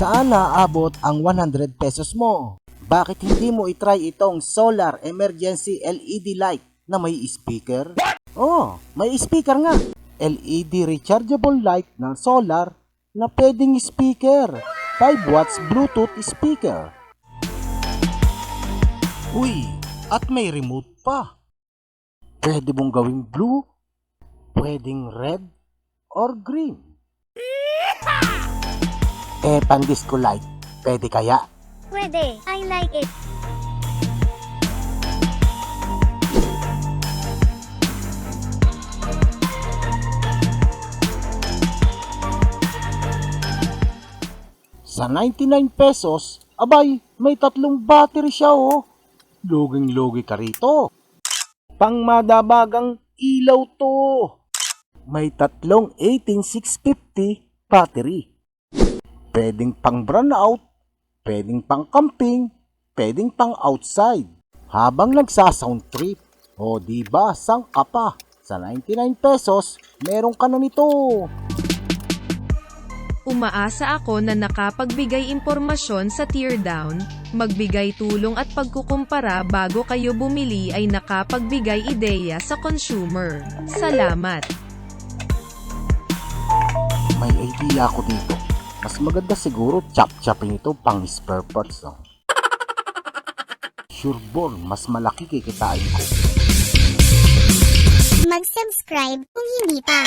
Saan naaabot ang 100 pesos mo? Bakit hindi mo itry itong Solar Emergency LED light na may speaker? Oh, may speaker nga. LED rechargeable light ng solar na pwedeng speaker. 5 watts Bluetooth speaker. Uy, at may remote pa. Pwede mong gawing blue, pwedeng red, or green. Pang-disco light, pwede kaya? Pwede, I like it. Sa 99 pesos, abay, may 3 battery siya oh. Luging-lugi ka rito. Pangmadabagang ilaw to. May 3 18650 battery. Pwedeng pang brownout, pwedeng pang camping, pwedeng pang outside. Habang nagsa-sound trip. O diba, sang ka pa. Sa 99 pesos, meron ka na nito. Umaasa ako na nakapagbigay impormasyon sa teardown, magbigay tulong at pagkukumpara bago kayo bumili ay nakapagbigay ideya sa consumer. Salamat! May idea ako dito. Mas maganda siguro chop-chopin ito pang spare parts, no? Sure ball, mas malaki kikitain ko. Mag-subscribe kung hindi pa.